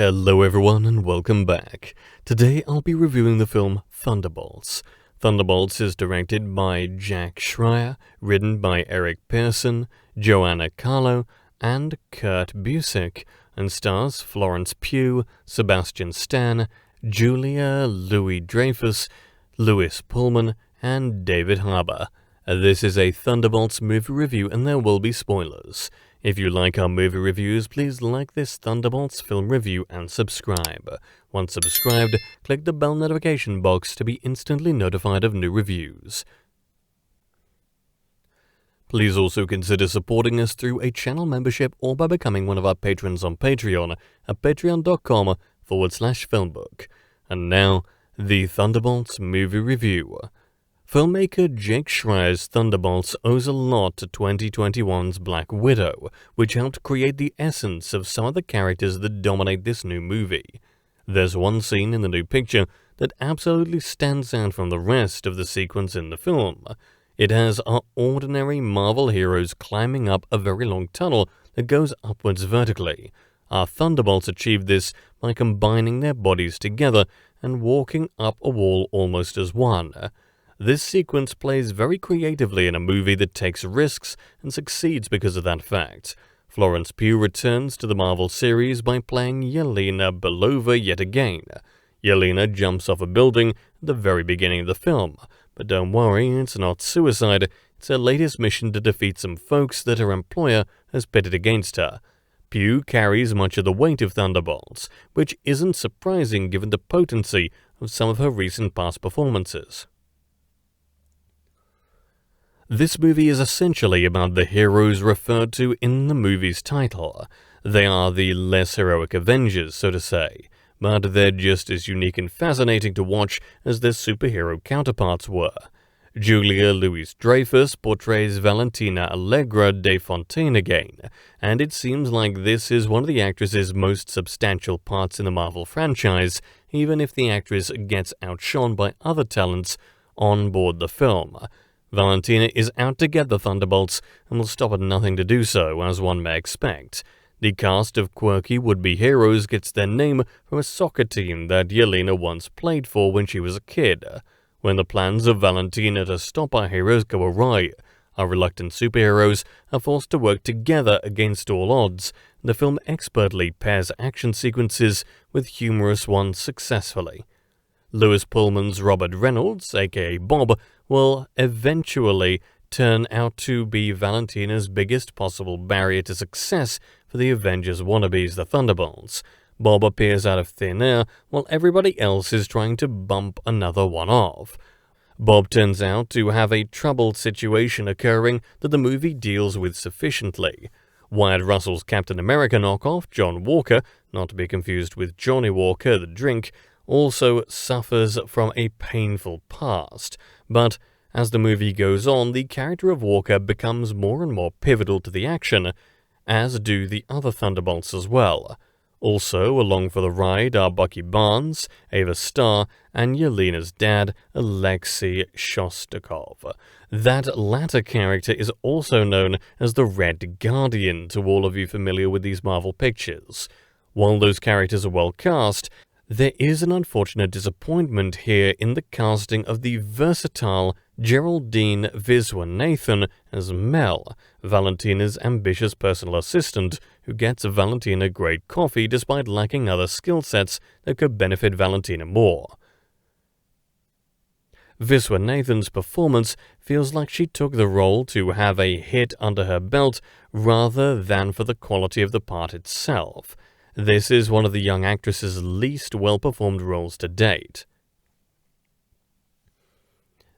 Hello everyone and welcome back. Today I'll be reviewing the film Thunderbolts. Thunderbolts is directed by Jake Schreier, written by Eric Pearson, Joanna Carlo, and Kurt Busiek, and stars Florence Pugh, Sebastian Stan, Julia Louis-Dreyfus, Louis Pullman, and David Harbour. This is a Thunderbolts movie review and there will be spoilers. If you like our movie reviews, please like this Thunderbolts film review and subscribe. Once subscribed, click the bell notification box to be instantly notified of new reviews. Please also consider supporting us through a channel membership or by becoming one of our patrons on Patreon at patreon.com/FilmBook. And now, the Thunderbolts movie review. Filmmaker Jake Schreier's Thunderbolts owes a lot to 2021's Black Widow, which helped create the essence of some of the characters that dominate this new movie. There's one scene in the new picture that absolutely stands out from the rest of the sequence in the film. It has our ordinary Marvel heroes climbing up a very long tunnel that goes upwards vertically. Our Thunderbolts achieve this by combining their bodies together and walking up a wall almost as one. This sequence plays very creatively in a movie that takes risks and succeeds because of that fact. Florence Pugh returns to the Marvel series by playing Yelena Belova yet again. Yelena jumps off a building at the very beginning of the film, but don't worry, it's not suicide, it's her latest mission to defeat some folks that her employer has pitted against her. Pugh carries much of the weight of Thunderbolts, which isn't surprising given the potency of some of her recent past performances. This movie is essentially about the heroes referred to in the movie's title. They are the less heroic Avengers, so to say, but they're just as unique and fascinating to watch as their superhero counterparts were. Julia Louis-Dreyfus portrays Valentina Allegra de Fontaine again, and it seems like this is one of the actress's most substantial parts in the Marvel franchise, even if the actress gets outshone by other talents on board the film. Valentina is out to get the Thunderbolts and will stop at nothing to do so, as one may expect. The cast of quirky would-be heroes gets their name from a soccer team that Yelena once played for when she was a kid. When the plans of Valentina to stop our heroes go awry, our reluctant superheroes are forced to work together against all odds. The film expertly pairs action sequences with humorous ones successfully. Louis Pullman's Robert Reynolds, aka Bob, will eventually turn out to be Valentina's biggest possible barrier to success for the Avengers wannabes, the Thunderbolts. Bob appears out of thin air while everybody else is trying to bump another one off. Bob turns out to have a troubled situation occurring that the movie deals with sufficiently. Wyatt Russell's Captain America knockoff, John Walker, not to be confused with Johnny Walker the drink, also suffers from a painful past, but as the movie goes on, the character of Walker becomes more and more pivotal to the action, as do the other Thunderbolts as well. Also along for the ride are Bucky Barnes, Ava Starr, and Yelena's dad, Alexei Shostakov. That latter character is also known as the Red Guardian to all of you familiar with these Marvel pictures. While those characters are well cast, there is an unfortunate disappointment here in the casting of the versatile Geraldine Viswanathan as Mel, Valentina's ambitious personal assistant, who gets Valentina great coffee despite lacking other skill sets that could benefit Valentina more. Viswanathan's performance feels like she took the role to have a hit under her belt rather than for the quality of the part itself. This is one of the young actress's least well-performed roles to date.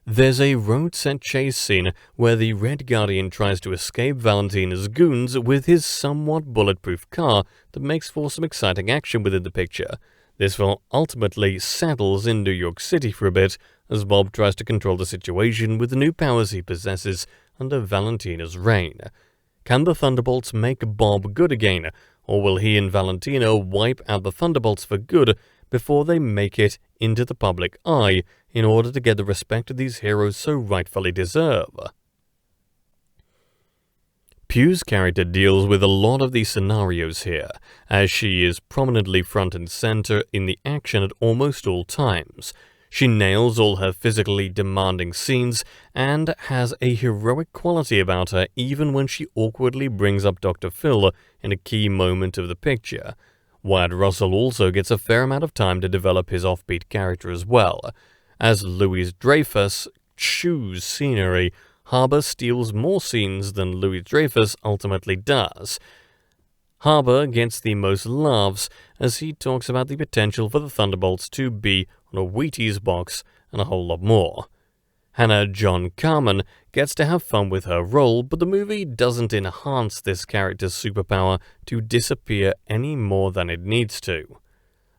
There's a road-set chase scene where the Red Guardian tries to escape Valentina's goons with his somewhat bulletproof car that makes for some exciting action within the picture. This film ultimately settles in New York City for a bit as Bob tries to control the situation with the new powers he possesses under Valentina's reign. Can the Thunderbolts make Bob good again, or will he and Valentina wipe out the Thunderbolts for good before they make it into the public eye in order to get the respect these heroes so rightfully deserve? Pugh's character deals with a lot of these scenarios here, as she is prominently front and center in the action at almost all times. She nails all her physically demanding scenes and has a heroic quality about her even when she awkwardly brings up Dr. Phil in a key moment of the picture. Wyatt Russell also gets a fair amount of time to develop his offbeat character as well. As Louis-Dreyfus chews scenery, Harbour steals more scenes than Louis-Dreyfus ultimately does. Harbour gets the most laughs as he talks about the potential for the Thunderbolts to be on a Wheaties box and a whole lot more. Hannah John Carmen gets to have fun with her role, but the movie doesn't enhance this character's superpower to disappear any more than it needs to.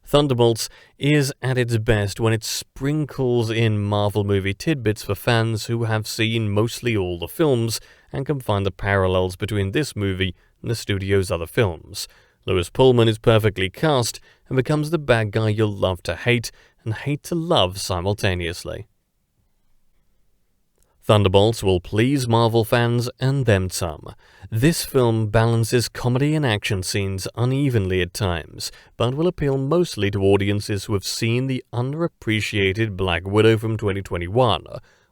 Thunderbolts is at its best when it sprinkles in Marvel movie tidbits for fans who have seen mostly all the films and can find the parallels between this movie and the studio's other films. Lewis Pullman is perfectly cast and becomes the bad guy you'll love to hate and hate to love simultaneously. Thunderbolts will please Marvel fans and then some. This film balances comedy and action scenes unevenly at times, but will appeal mostly to audiences who have seen the underappreciated Black Widow from 2021,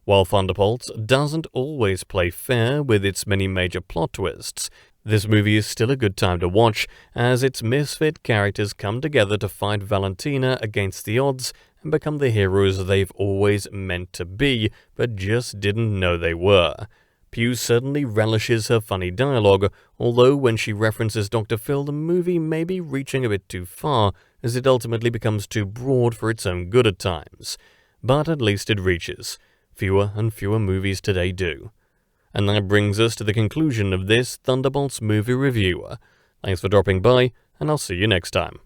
while Thunderbolts doesn't always play fair with its many major plot twists. This movie is still a good time to watch, as its misfit characters come together to fight Valentina against the odds and become the heroes they've always meant to be, but just didn't know they were. Pugh certainly relishes her funny dialogue, although when she references Dr. Phil, the movie may be reaching a bit too far, as it ultimately becomes too broad for its own good at times. But at least it reaches. Fewer and fewer movies today do. And that brings us to the conclusion of this Thunderbolts movie review. Thanks for dropping by, and I'll see you next time.